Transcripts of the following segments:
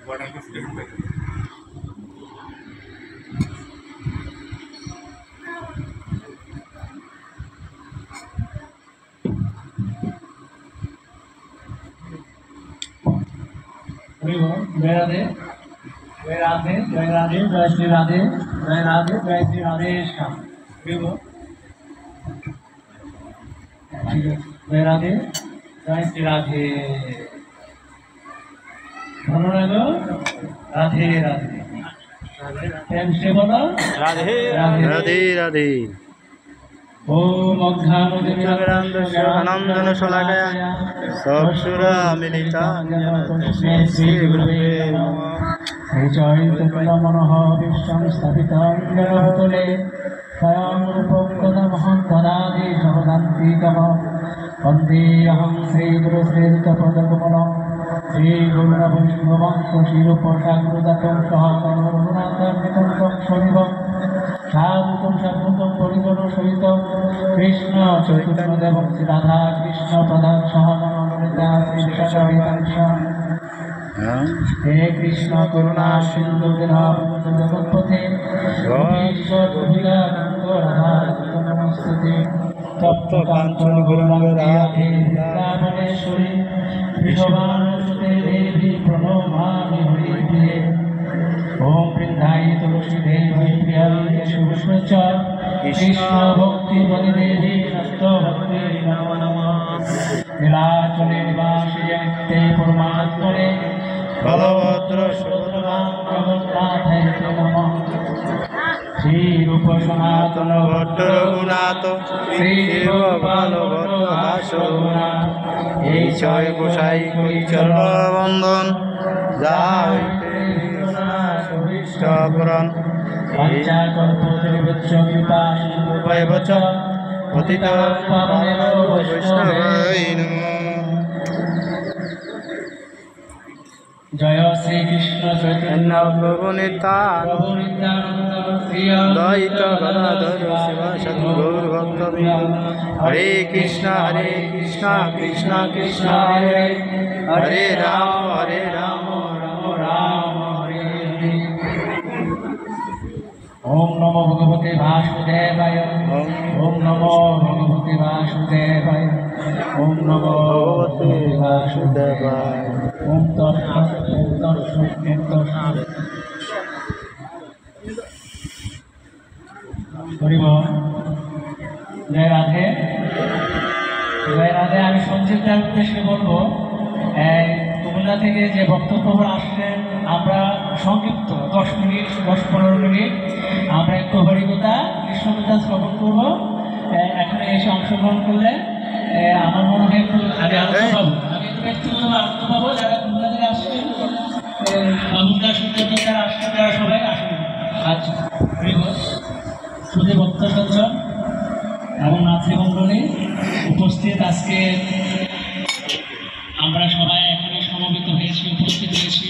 जय राधे जय राधे जय राधे जय श्री राधे जय राधे जय श्री राधे श्याम जय राधे जय श्री राधे ভালো লাগলো রাধে রাধে প্রেম সে বলো রাধে রাধে রাধে ओम अज्ञानंदन शलाकया सक्षुरा मिलिताञ्जन श्री गुरुवे नमः चैतन्यमनः विश्वं स्थापितं जगत्तले स्वयं रूपं तदमहं तदादि सर्वदान्तिकम् वन्देऽहं श्रीगुरु श्रीयुतपदकमलं श्रीगुरुवैष्णवं स्वशिरोपसाग्रजातं सहकर्मरघुनाथान्वितं स्वनिभं साधुतं साधुतं परिजन सहित कृष्ण चैतन्यदेव श्री राधा कृष्ण प्रधान सहगणललिता श्री हे कृष्ण करुणा सिंधु दीनबन्धु जगत्पते गोपीश्वर गोपिकाकान्त राधा नमस्ते तप्त कांचन गौरांग राधे वृंदावनेश्वरी वृषभानुसुते देवी प्रणमामि हरिप्रिये ओम वृंदाई तुलसी देवी प्रियाय शुभस्मच कृष्ण भक्ति बलि देवी सत्य भक्ति नमो नमः नीलाचले निवासी नित्य परमात्मने बलभद्र सुभद्रा जगन्नाथाय नमः श्री रूप सनातन भट्ट रघुनाथ श्री देव बालभद्र दासगुणा এই ছয় গোসাই করি চরণ বন্দন যা হইতে সবিষ্টপুরাণ বাঞ্ছা কল্পতরুভ্যশ্চ কৃপা সিন্ধুভ্যেব চ পতিতাং পাবনেভ্যো বৈষ্ণবায় নমঃ जय श्री कृष्ण चैतन्य प्रभु नित्यानंद श्री अद्वैत गदाधर शिवासादि गौर भक्तवृंद हरे कृष्ण कृष्ण कृष्ण हरे हरे राम राम राम हरे हरे ओम नमो भगवते वासुदेवाय ओम नमो भगवते वासुदेवाय ओम नमो भगवते वासुदेवाय ओम जय राधे जय राधे আমি সঞ্চিতার উদ্দেশ্যে বলবো কুমিল্লা থেকে যে বক্তব্য আসলেন আমরা সংক্ষিপ্ত 10 মিনিট 10-15 মিনিট আমরা একটু হরিকথা কৃষ্ণকথা শ্রবণ করব এখানে এসে অংশগ্রহণ করলে আমার মনে হয় একটু আমি আনন্দ পাবো আমি ব্যক্তিগত আনন্দ পাবো যারা কুমিল্লা থেকে আসছেন বাবুদা সূর্য যারা আসছেন তারা সবাই আসেন আচ্ছা শুধু ভক্ত সজ্জন এবং মাতৃমণ্ডলী উপস্থিত আজকে আমরা সবাই এখানে সমবেত হয়েছি উপস্থিত হয়েছি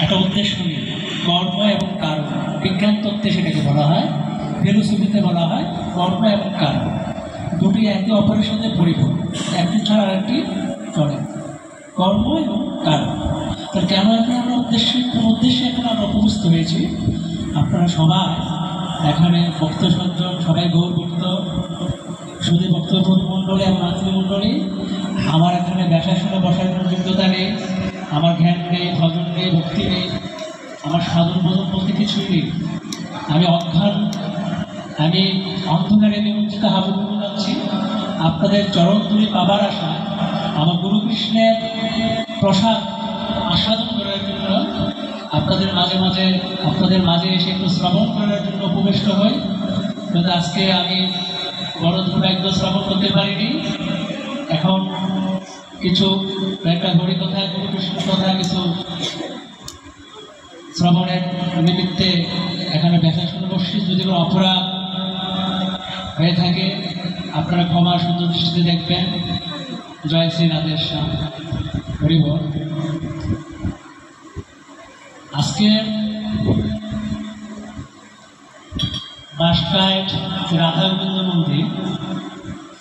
একটা উদ্দেশ্য নিয়ে কর্ম এবং কারণ বিজ্ঞান তত্ত্বে সেটাকে বলা হয় ফিলোসফিতে বলা হয় কর্ম এবং কারণ দুটি একে অপরের সাথে পরিপূর্ণ একটি ছাড়া আরেকটি চলে কর্ম এবং কারণ তো কেন এখন আমরা কোন উদ্দেশ্যে এখন আমরা উপস্থিত হয়েছি আপনারা সবাই এখানে ভক্ত সজ্জন সবাই গৌর ভক্ত শুধু ভক্ত মণ্ডলী এবং মাতৃমণ্ডলী আমার এখানে ব্যাসাসনে বসার কোনো যোগ্যতা নেই আমার জ্ঞান নেই ভজন নেই ভক্তি নেই আমার সাধন ভজন বলতে কিছুই নেই আমি অজ্ঞান আমি অন্ধকারে নিমজ্জিত হাবুডুবু যাচ্ছি আপনাদের চরণধুলি পাবার আশা আমার গুরু কৃষ্ণের প্রসাদ আস্বাদন করার জন্য আপনাদের মাঝে এসে একটু শ্রবণ করার জন্য উপবিষ্ট হই কিন্তু আজকে আমি বড় দুর্ভাগ্য শ্রবণ করতে পারিনি এখন কিছু একটা হরিকথা গুরু কৃষ্ণ কথা কিছু শ্রবণের নিমিত্তে এখানে ব্যাসাসনে বসছি যদি কোনো অপরাধ হয়ে থাকে আপনারা ক্ষমা সুন্দর দৃষ্টিতে দেখবেন জয় শ্রী রাধেশ্যাম হরি বল আজকে বাঁশকাঠ রাধা গোবিন্দ মন্দির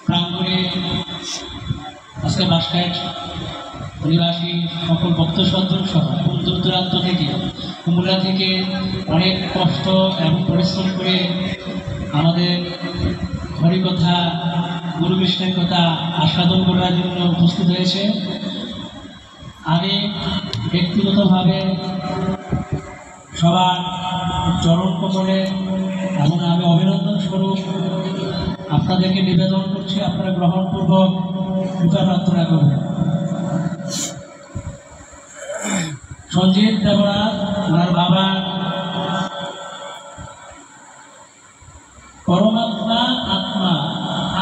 প্রাঙ্গণে আজকে বাঁশকাঠ নিবাসী সকল ভক্ত সজ্জন সহ দূর দূরান্ত থেকে, কুমিল্লা থেকে অনেক কষ্ট এবং পরিশ্রম করে আমাদের হরিকথা, গুরু কৃষ্ণের কথা আস্বাদন করার জন্য উপস্থিত হয়েছে। আমি ব্যক্তিগতভাবে সবার চরণ কমলে এবং আমি অভিনন্দন স্বরূপ আপনাদেরকে নিবেদন করছি, আপনারা গ্রহণপূর্বক কৃপা প্রার্থনা করবেন। সঞ্জিত দেবনাথ ওনার বাবা পরমাত্মা, আত্মা,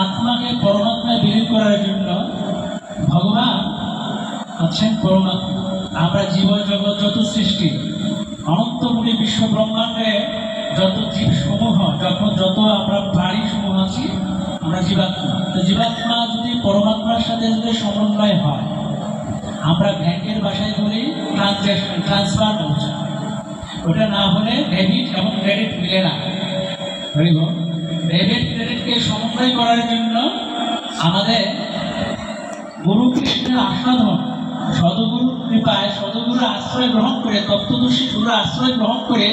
আত্মাকে পরমাত্মায় বিলীন করার জন্য ভগবান হচ্ছেন পরমাত্মা। আমরা জীব জগৎ যত সৃষ্টি, অনন্তগুলি বিশ্ব ব্রহ্মাণ্ডে যত জীব সমূহ, যত আমরা প্রাণী সমূহ আছি, আমরা জীবাত্মা। তো জীবাত্মা যদি পরমাত্মার সাথে যদি সমন্বয় হয়, আমরা ব্যাংকের ভাষায় বলি ট্রানজ্যাকশন, ট্রান্সফার বলছি। ওটা না হলে ডেবিট এবং ক্রেডিট মিলে না। ডেবিট ক্রেডিটকে সমন্বয় করার জন্য আমাদের গুরু কৃষ্ণের আস্বাদন, সদগুরুর কৃপায়, সদগুরুর আশ্রয় গ্রহণ করে, তত্ত্বদর্শী গুরুর আশ্রয় গ্রহণ করে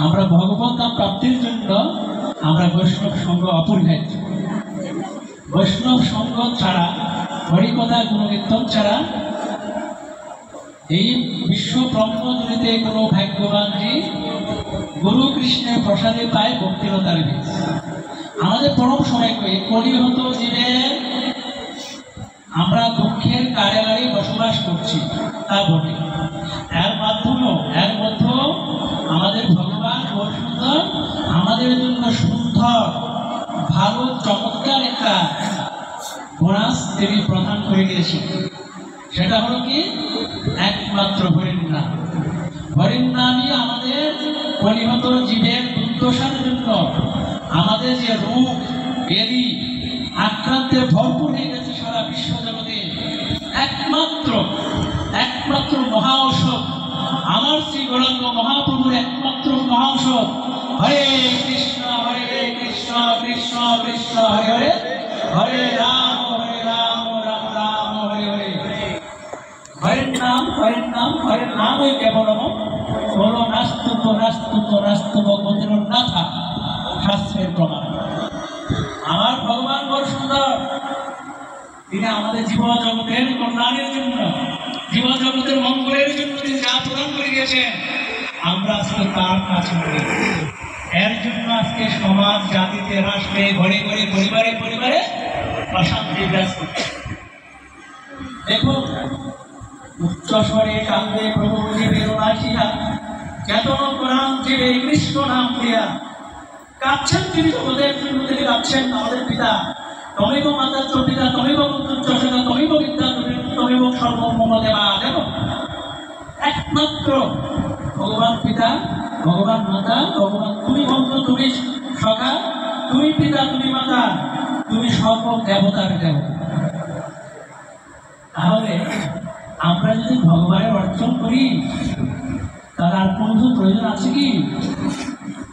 আমরা ভগবত নাম প্রাপ্তির জন্য আমরা বৈষ্ণব সঙ্গ অপরিহার্য। বৈষ্ণব সঙ্গ ছাড়া, হরিকথা গুণকীর্তন ছাড়া এই বিশ্ব ব্রহ্মজুড়িতে কোনো ভাগ্যবান যে গুরু কৃষ্ণের প্রসাদে পায় ভক্তিলতার বীজ। আমাদের পরম সময় কলিহত জীবের আমরা দুঃখের কারাগারে বসবাস করছি, তা বটে। এর মধ্যেও আমাদের ভগবান খুব সুন্দর, আমাদের জন্য সুন্দর, ভালো, চমৎকার একটা বোনাস তিনি প্রদান করে দিয়েছেন। সেটা হলো কি? একমাত্র হরিনাম। হরিনামই আমাদের কলিহত জীবের দুর্দশার জন্য, আমাদের যে রোগ ব্যাধি আক্রান্তে ভরপুর হয়ে গেছে সারা বিশ্ব জগতে, একমাত্র মহা ঔষধ, আমার শ্রী গৌরাঙ্গ মহাপ্রভুর একমাত্র মহা ঔষধ। হরে কৃষ্ণ কৃষ্ণ কৃষ্ণ হরে হরে, হরে রাম রাম রাম হরে হরে। হরের নামই কেবলম বলো নাস্তুত মন্দির না থাক, শাস্ত্রের প্রমাণ। আমার ভগবান বড় সুন্দর, তিনি আমাদের জীব জগতের কল্যাণের জন্য, জীব জগতের মঙ্গলের জন্য তিনি যা প্রদান করে গিয়েছেন, আমরা আজকে তার কাছে করি। এর জন্য আজকে সমাজ, জাতিতে, রাষ্ট্রে, ঘরে ঘরে, পরিবারে অশান্তি বিরাজ করছে। দেখুন, উচ্চ স্বরে কান্দে প্রভু জীবের নাচিয়া, চেতন প্রাণ জীবে কৃষ্ণ নাম দিয়া। কাঁদছেন তিনি জগতের জন্য, তিনি কাঁদছেন আমাদের পিতা। তমেব মাতা চ পিতা, তমেব পুত্র চ সদা, তমেব বিদ্যা, তমেব সর্বমম দেবা দেব। একমাত্র ভগবান পিতা, ভগবান মাতা, ভগবান তুমি বন্ধু, তুমি সখা, তুমি পিতা, তুমি মাতা, তুমি সর্ব দেবতার দেবতা। তাহলে আমরা যদি ভগবানের অর্জন করি, তাহলে আর কোনো প্রয়োজন আছে কি?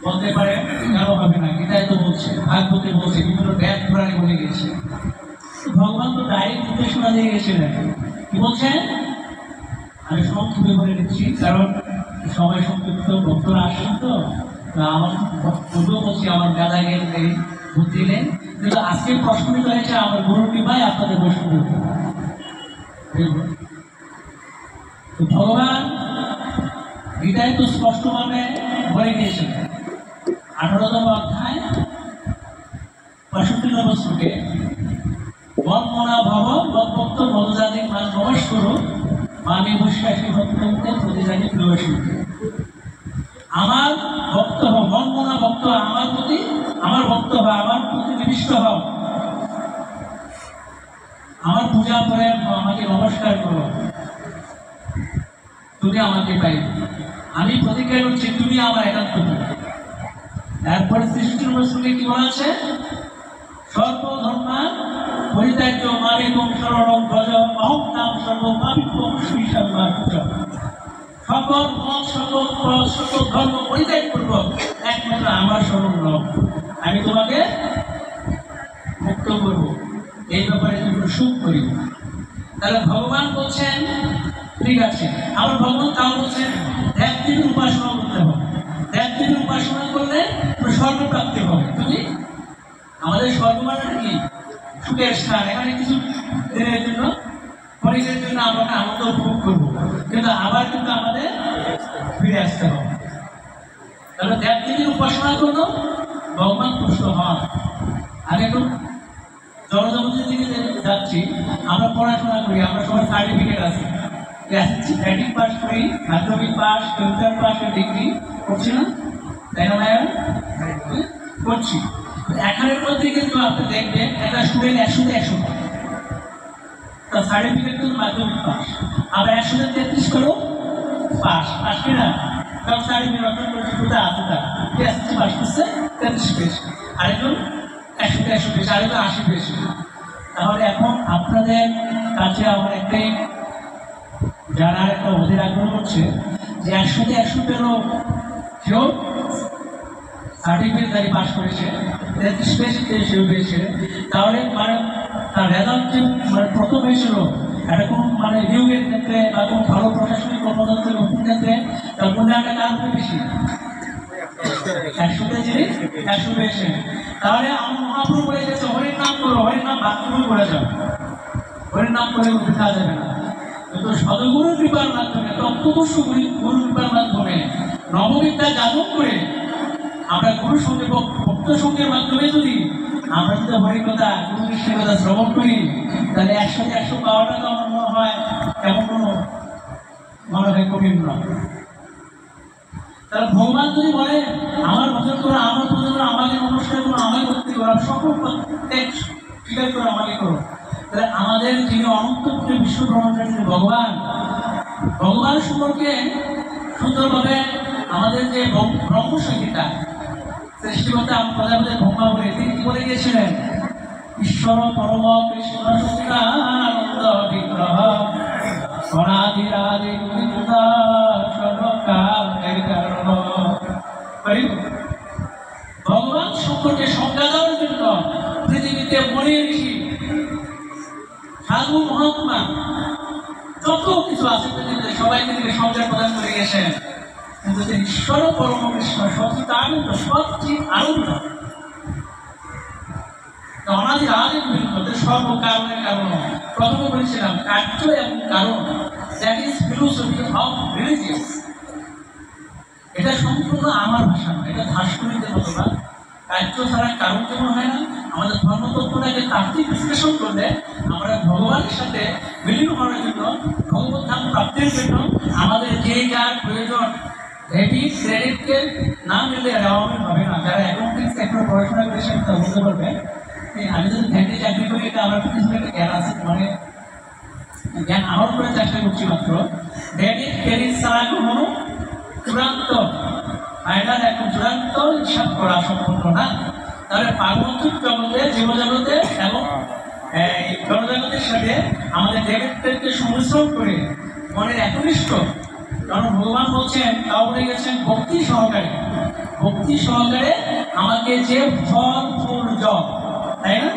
বলতে পারে কেন হবে না? গীতায় তো বলছে, ভাগবতে বলছে, বিভিন্ন ব্যাগ পুরাণে বলে গেছে। ভগবান তো ডাইরেক্ট নির্দেশনা দিয়ে গেছিলেন। কি বলছেন? আমি সংক্ষেপে বলে দিচ্ছি, কারণ সময় সংক্ষিপ্ত, ভক্তরা আসেন তো। আমার বন্ধুও বলছি, আমার দাদা গেলে বুদ্ধি নেই, কিন্তু আজকে প্রশ্নিত হয়েছে আমার গুরুর কৃপায় আপনাদের বসে। ভগবান গীতায় তো স্পষ্টভাবে বলে দিয়েছেন, 18তম অধ্যায় 65 নম্বর শ্লোকে, মনমনা ভব মদ্ভক্ত মদজাতি মান নমস্কর মামি বিশ্বাসী ভক্তকে প্রতিজাতি প্রবেশ। আমার ভক্ত হও, মনমনা ভক্ত, আমার প্রতি, আমার ভক্ত হও, আমার প্রতি নিবিষ্ট হও, আমার পূজা করে আমাকে নমস্কার করো, তুমি আমাকে পাইবে। আমি প্রতিজ্ঞা করছি, তুমি আমার একান্ত। এরপরে 63 নম্বর শ্লোকে কি বলা আছে? সর্বধর্মা পরিত্যাজ্য মামেকং শরণং ভজ, অহং নাম সর্বপাপিত্বং শ্রীসম্মার্থ। সকল মত, সকল ধর্ম পরিত্যাগ পূর্বক একমাত্র আমার শরণ নাও, আমি তোমাকে মুক্ত করব, এই ব্যাপারে তুমি সুখ করি। তাহলে ভগবান বলছেন ঠিক আছে। আবার ভগবান তাও বলছেন ধ্যান উপাসনা করতে হবে, ধ্যান উপাসনা করলে স্বর্গপ্রাপ্তি হবে। যদি আমাদের স্বর্গ মানে কি সুখের স্থান, এখানে কিছু দিনের জন্য ক্ষণিকের জন্য আমরা আনন্দ উপভোগ করবো, কিন্তু আবার কিন্তু আমাদের ফিরে আসতে হবে। তাহলে ধ্যান উপাসনা করলো ভগবান তুষ্ট হন। আগে তো জড়জগতের দিকে যাচ্ছি, আমরা পড়াশোনা করি, আমরা সবাই সার্টিফিকেট আছে, ম্যাট্রিক পাস করি, মাধ্যমিক পাস, ইন্টার পাস, ডিগ্রি করছি না, তাই না ভাইয়া? করছি। এখানের মধ্যে কিন্তু আপনি দেখবেন একটা স্টুডেন্ট 100-100 তার সার্টিফিকেট কিন্তু মাধ্যমিক পাস, আবার 133 করো পাস, পাস কিনা সব সার্টিফিকেট অর্জন করেছে, কোথায় আছে তার এসএসসি পাস করছে 33 পেয়েছে, আরেকজন 100-100 পেয়েছে, আরেকজন 80 পেয়েছে। তাহলে এখন আপনাদের কাছে আমার একটাই যারা একটা অধীর আগ্রহ করছে যে 100-100 পেল, কেউ সার্টিফিকেট দাঁড়ি পাস করেছে 33 পেয়েছে, তাহলে মানে তার রেজাল্ট যে মানে প্রথম হয়েছিল এটা কোনো মানে নিয়োগের ক্ষেত্রে বা কোনো ভালো প্রশাসনিক কর্মতন্ত্রে নতুন ক্ষেত্রে তার মূল্যায়নটা কার উপরে বেশি? 100 পেয়েছে। তাহলে আমার মহাপ্রভু বলে গেছে হরির নাম করো, হরির নাম বাথরুমে করে যাও, হরির নাম করে উঠা যাবে না। কিন্তু সদগুরুর কৃপার মাধ্যমে, তত্ত্বদর্শী গুরুর কৃপার মাধ্যমে নববিদ্যা যাদব করে আমরা গুরু সঙ্গে ভক্ত সঙ্গের মাধ্যমে যদি আমরা যদি হরিকথা গুরু কৃষ্ণের কথা শ্রবণ করি, তাহলে 100-100 পাওয়াটা তো আমার মনে হয় এমন কোনো মনে হয় কঠিন নয়। তাহলে ভগবান যদি বলে আমার ভজন করো, আমার ভজন করো, আমাকে নমস্কার করো, আমাকে ভক্তি করো, সকল প্রত্যেক স্বীকার করো, আমাকে করো, তাহলে আমাদের যিনি অনন্ত বিশ্ব ভ্রমণকারী ভগবান, ভগবান সম্পর্কে সুন্দরভাবে আমাদের যে ব্রহ্মসংহিতা সৃষ্টিকর্তা প্রজাপতি ব্রহ্মা বলে তিনি কি বলে গিয়েছিলেন? ঈশ্বর পরম কৃষ্ণ সচ্চিদানন্দ বিগ্রহ অনাদিরাদি গোবিন্দ সর্বকালের কারণ। ভগবান সম্পর্কে সংজ্ঞা দেওয়ার জন্য পৃথিবীতে মনে ঋষি, সাধু, মহাত্মা যত কিছু আছে পৃথিবীতে সবাই তিনি সংজ্ঞা প্রদান করে গেছেন, কিন্তু যে ঈশ্বর পরম কৃষ্ণ সচ্চিদানন্দ সচ্চিদ আনন্দ অনাদি আদি গোবিন্দ সর্বকারণের কারণ। প্রথমে বলেছিলাম কার্য এবং কারণ, that is philosophy of religious. এটা সম্পূর্ণ আমার ভাষা নয়, এটা দার্শনিকদের মতো না। কার্য ছাড়া কারণ যেমন হয় না, আমাদের ধর্মতত্ত্বটাকে তাত্ত্বিক বিশ্লেষণ করলে আমরা ভগবানের সাথে বিলীন হওয়ার জন্য, ভগবত ধাম প্রাপ্তির জন্য আমাদের যে যার প্রয়োজন ডেবিট ক্রেডিটকে না মিললে অ্যাওয়ার্ড হবে না। যারা অ্যাকাউন্টিংস এখনো পড়াশোনা করেছেন তা বলতে পারবে। আমি যদি ব্যাংকে চাকরি করি, এটা আমার কিছু একটা জ্ঞান আছে, মানে জ্ঞান আহরণ করে চেষ্টা করছি মাত্র। ডেবিট ক্রেডিট ছাড়া কোনো চূড়ান্ত ফাইনাল এখন চূড়ান্ত হিসাব করা সম্পূর্ণ না। তাহলে পারমার্থিক জগতে, জীবজগতে এবং এই জনজগতের সাথে আমাদের ডেবিট ক্রেডিটকে সংমিশ্রণ করে মনের একনিষ্ঠ, কারণ ভগবান বলছেন, তাও বলে গেছেন ভক্তি সহকারে, ভক্তি সহকারে আমাকে যে ফল ফুল জল, তাই না,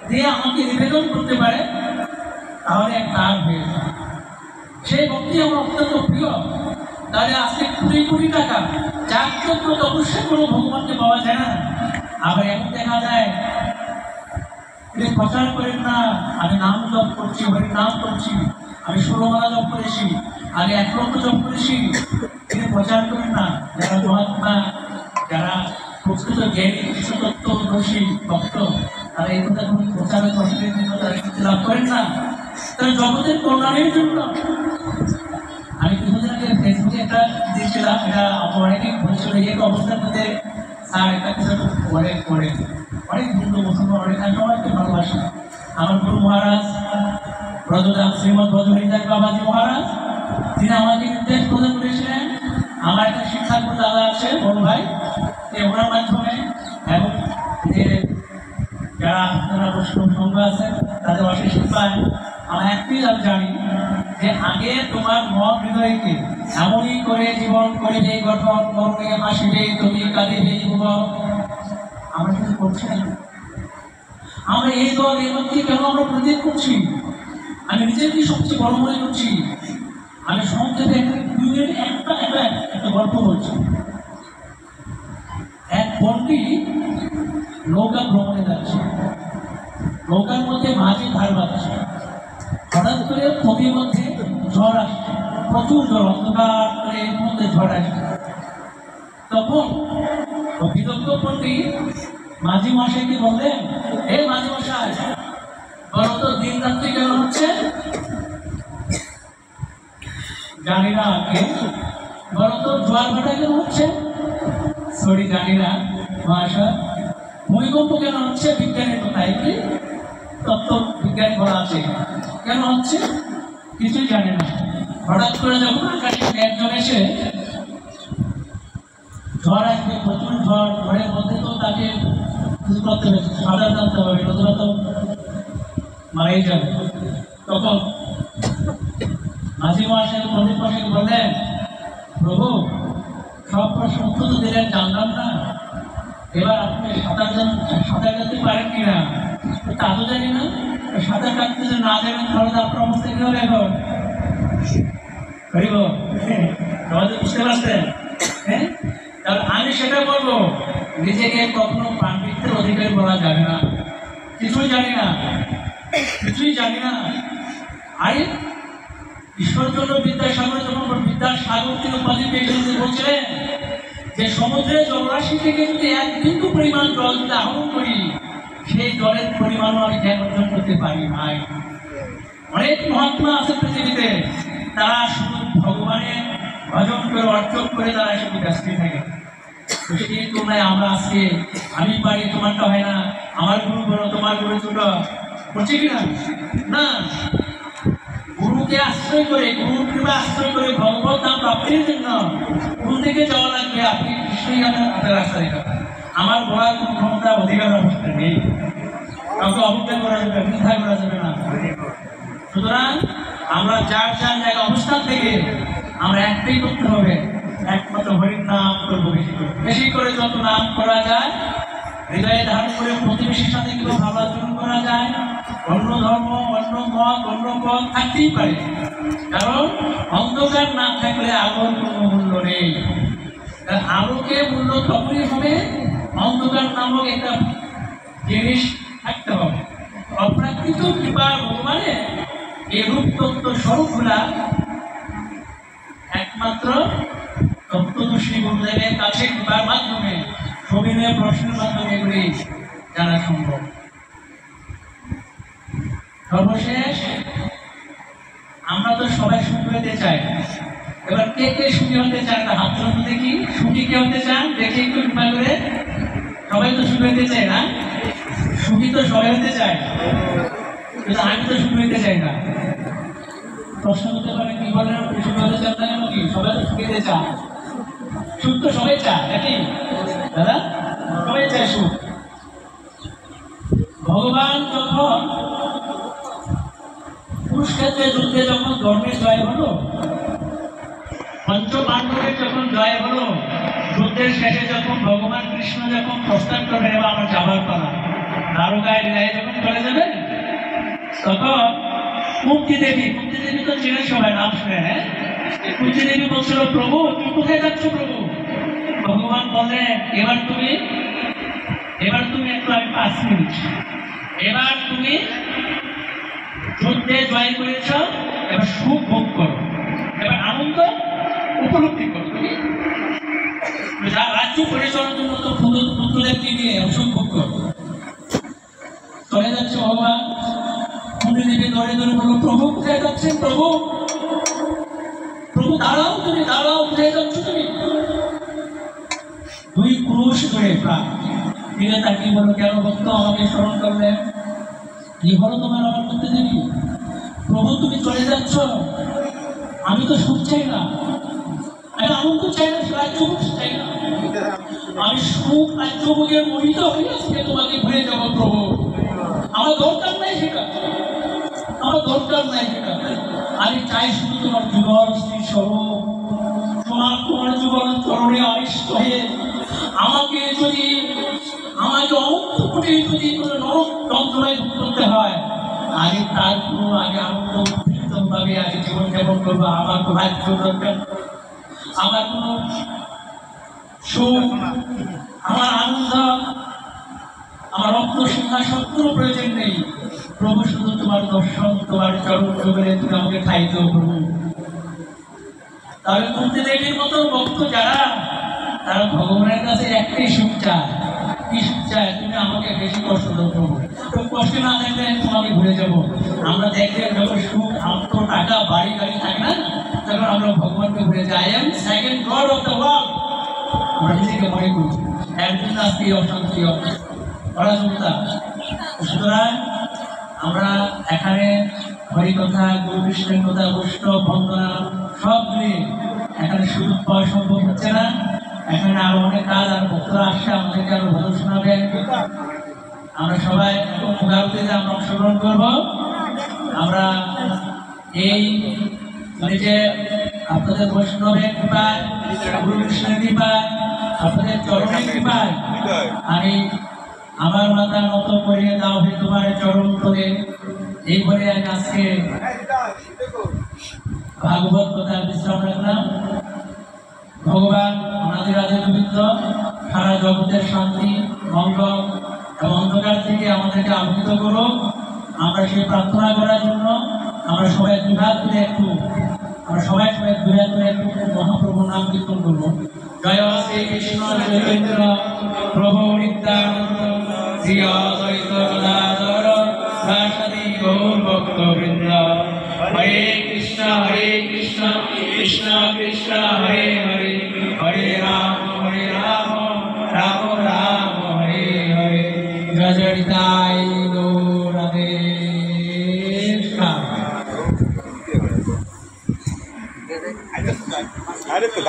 দিয়ে আমাকে নিবেদন করতে পারে, তাহলে তার হয়ে যায়। সেই ভক্তি আমার অত্যন্ত প্রিয়। তাহলে আজকে কোটি কোটি টাকা যার জন্য অবশ্যই কোনো ভগবানকে পাওয়া যায় না। আবার এখন দেখা যায় তিনি প্রচার করেন না, আমি নাম জপ করছি, হরি নাম করছি, আমি 16 মালা জপ করেছি, আমি 1 লক্ষ জপ করেছি, তিনি প্রচার করেন না। যারা মহাত্মা, যারা প্রকৃত জ্ঞানী, কৃষ্ণতত্ত্বদর্শী ভক্ত, তারা এই কথা কোনো প্রচারের প্রচারের জন্য তারা কিন্তু লাভ করেন না। তারা জগতের কল্যাণের জন্য। আমি কিছুদিন আগে ফেসবুকে একটা দিয়েছিলাম, এটা অনেকেই বলছিল এই একটা অবস্থার মধ্যে স্যার একটা কিছু অনেক করে অনেক হিন্দু মুসলমান অনেক সবাইকে ভালোবাসি। আমার গুরু মহারাজ ব্রজদাস শ্রীমৎ ব্রজহরিদাস বাবাজি মহারাজ, তিনি আমাকে নির্দেশ প্রদান করেছিলেন। আমার একটা শিক্ষাগুরু দাদা আছে, বড় ভাই, ওনার মাধ্যমে এবং যারা আপনারা বৈষ্ণব সংঘ আছেন তাদের অশেষ কৃপায় আমরা একটি জানি যে আগে তোমার মন হৃদয়কে এমনই করে জীবন করিবে গঠন, মরণে হাসিবে তুমি, কাঁদিবে ভুবন। আমরা কিছু করছি না। আমরা এই দল এই মধ্যে কেন আমরা প্রতীক করছি? আমি নিজেকে সবচেয়ে বড় মনে করছি। আমি সমুদ্রে একটা গল্প বলছি। এক পণ্ডিত নৌকা ভ্রমণে যাচ্ছে, নৌকার মধ্যে মাঝি ধার বাঁধছে। হঠাৎ করে নদীর মধ্যে ঝড় আসছে, প্রচুর ঝড়, অন্ধকার করে এর মধ্যে ঝড় আসছে। তখন বিদগ্ধ পণ্ডিত মাঝি মশাইকে বললেন, হে মাঝি মশাই, বলো তো দিন রাত্রি কেন হচ্ছে? জানি না, বলো তো জোয়ার ভাটা কেন হচ্ছে? সরি, জানি না মহাশয়। ভূমিকম্প কেন হচ্ছে? বিজ্ঞানের কোথায় কি তত্ত্ব বিজ্ঞান করা আছে, কেন হচ্ছে কিছুই জানে না। হঠাৎ করে যখন আকাশে একজন এসে ঝড় আসবে, প্রচুর ঝড়, ঝড়ের মধ্যে তো তাকে কিছু করতে হবে, সাঁতার জানতে হবে, নতুন তো মারাই যাবে। তখন মাঝি মহাশয় পণ্ডিত মশাইকে বললেন, প্রভু সব প্রশ্ন উত্তর তো দিলেন, জানলাম না, এবার আপনি সাঁতার কাটতে পারেন কিনা? তা তো জানি না। সাঁতার কাটতে যদি না জানেন তাহলে তো আপনার অবস্থা কি হবে এখন? সবাই বুঝতে পারছেন? হ্যাঁ, তাহলে আমি সেটা বলবো, নিজেকে কখনো পাণ্ডিত্যের অধিকারী বলা যাবে না। কিছুই জানি না, কিছুই জানি না। আরে ঈশ্বরচন্দ্র বিদ্যাসাগর যখন বিদ্যাসাগর তিনি উপাধি পেয়েছেন, বলছিলেন যে সমুদ্রের জলরাশি থেকে যদি এক বিন্দু পরিমাণ জল যদি আহরণ করি, সেই জলের পরিমাণও আমি জ্ঞান অর্জন করতে পারি নাই। অনেক মহাত্মা আছে পৃথিবীতে, তারা শুধু ভগবানের ভজন করে অর্জন করে তারা শুধু ব্যস্ত থাকে। সেই তোমরা আমরা আজকে আমি পারি, তোমারটা হয় না, আমার গুরু বড়, তোমার গুরু ছোট, করছে কিনা? না, গুরুকে আশ্রয় করে, গুরুর কৃপা আশ্রয় করে ভগবত নাম প্রাপ্তির জন্য কোন দিকে যাওয়া লাগবে, আপনি নিশ্চয়ই আপনার রাস্তা দেখাবেন। আমার বলার কোন ক্ষমতা অধিকার অবস্থা নেই, কাউকে অবজ্ঞা করা যাবে, মিথ্যা করা যাবে না। সুতরাং আমরা যার যার জায়গা অবস্থান থেকে আমরা একটাই করতে হবে, একমাত্র হরির নাম করবো, বেশি করে যত নাম করা যায়, হৃদয়ে ধারণ করে প্রতিবেশীর সাথে কিভাবে ভালো আচরণ করা যায়। অন্য ধর্ম, অন্য মত, অন্য পথ থাকতেই পারে, কারণ অন্ধকার না থাকলে আলোর কোনো মূল্য নেই। আলোকে মূল্য তখনই হবে অন্ধকার নামক একটা জিনিস থাকতে হবে। অপ্রাকৃত কৃপা ভগবানের এই রূপ তত্ত্ব স্বরূপগুলা একমাত্র তত্ত্বদর্শী গুরুদেবের কাছে কৃপার মাধ্যমে, সবিনয় প্রশ্নের মাধ্যমে এগুলি জানা সম্ভব। সর্বশেষ, আমরা তো সবাই সুখী হতে চাই। এবার কে কে সুখী হতে চান? হাত তুলুন দেখি, সুখী কে হতে চান? দেখি একটু কৃপা করে। সবাই তো সুখী হতে চায় না? সুখী তো সবাই হতে চায়, কিন্তু আমি তো সুখী হতে চাই না। প্রশ্ন হতে পারে, কি বলেন সুখী হতে চান না কেন? কি সবাই তো সুখী হতে চান? সুখ তো সবাই চায় নাকি দাদা? সবাই চায় সুখ। ভগবান যখন কুরুক্ষেত্রের যুদ্ধে যখন ধর্মের জয় হলো, পঞ্চপাণ্ডবের যখন জয় হলো, যুদ্ধের শেষে যখন ভগবান কৃষ্ণ যখন প্রস্তাব করবেন এবার আমার যাবার পালা, দ্বারকায় লীলায় যখন চলে যাবেন, তখন কুন্তি দেবী তো চেনে সবাই, নাম শুনে, হ্যাঁ, কুন্তি দেবী বলছিল, প্রভু তুমি কোথায় যাচ্ছ? প্রভু ভগবান বললেন, এবার তুমি একটু, আমি 5 মিনিট, এবার তুমি যুদ্ধে জয় করেছ, এবার সুখ ভোগ করো, এবার আনন্দ উপলব্ধি করো। তুমি রাজ্য পরিচালনার জন্য তো পুত্রদেরকে নিয়ে সুখ ভোগ করো। চলে যাচ্ছে ভগবান, কুন্তিদেবী ধরে ধরে বলল, প্রভু কোথায় যাচ্ছেন? প্রভু দাঁড়াও, তুমি দাঁড়াও, কোথায় যাচ্ছ তুমি? 2 ক্রুশ ধরে প্রায় ফিরে তাকিয়ে বলল, কেন ভক্ত আমাকে স্মরণ করলেন? কি হলো তোমার আমার করতে দেবী? প্রভু তুমি চলে যাচ্ছ, আমি তো সুখ চাই না, আমি আনন্দ চাই না, রাজ্যভোগ চাই না, আমি সুখ রাজ্যভোগের মোহিত হয়ে আজকে তোমাকে ভুলে যাবো প্রভু। আমার দরকার নাই সেটা, আমার দরকার নাই সেটা। আমি চাই শুধু তোমার যুগল শ্রী স্বরূপ, তোমার যুগল চরণে অনিষ্ট হয়ে আমাকে অনন্ত কোটি যদি কোনো নরক যন্ত্রণায় করতে হয়, আমি তার কোনো আগে আনন্দ ভাবে আগে জীবনযাপন করবো, আমার তো ভাগ্য দরকার, আমার কোনো সুখ, আমার আনন্দ, আমার রক্ত সিংহাসন কোনো প্রয়োজন নেই। প্রভু শুধু তোমার দর্শন, তোমার চরণ জোগাড়ে তুমি আমাকে ঠাই দাও প্রভু। তবে কুন্তি দেবীর মতো ভক্ত যারা, তারা ভগবানের কাছে একটাই সুখ চায়। কি সুখ চায়? তুমি আমাকে বেশি কষ্ট দাও প্রভু, তো কষ্ট না দেখলে তোমাকে ভুলে যাবো। আমরা দেখলে যখন সুখ, আমার তো টাকা বাড়ি গাড়ি থাকে না, তখন আমরা ভগবানকে ভুলে যাই। I am second god of the world, আমরা নিজেকে মনে করি। একদিন আজকে অশান্তি অরাজকতা। সুতরাং আমরা এখানে হরিকথা, গুরু কৃষ্ণের কথা, বৈষ্ণব বন্দনা সব মিলিয়ে এখানে সুযোগ পাওয়া সম্ভব হচ্ছে না। এখানে আরো অনেক কাজ, আর ভক্তরা আসছে আমাদেরকে আরো ভালো শোনাবেন। আমরা সবাই মুখারতিতে আমরা অংশগ্রহণ করব। আমরা এই যে আপনাদের বৈষ্ণবের কৃপায়, গুরু কৃষ্ণের কৃপায়, আপনাদের চরণের কৃপায় আমি আমার মাথা নত করিয়ে দাও হে তোমার চরণ করে, এই বলে আমি আজকে ভাগবত কথা বিশ্রাম রাখলাম। ভগবান আমাদের আদি গোবিন্দ সারা জগতের শান্তি, মঙ্গল এবং অন্ধকার থেকে আমাদেরকে আবৃত করুক। আমরা সেই প্রার্থনা করার জন্য আমরা সবাই দুহাত তুলে একটু মহাপ্রভুর নাম কীর্তন করবো। জয় শ্রীকৃষ্ণ চৈতন্য প্রভু নিত্যানন্দ শ্রী অদ্বৈত গদাধর বাসুদেব গৌর ভক্তবৃন্দ। হরে কৃষ্ণ কৃষ্ণ কৃষ্ণ হরে হরে, হরে রাম রাম রাম হরে হরে। জয় জয় নিতাই গৌর রাধে শ্যাম। আরে তো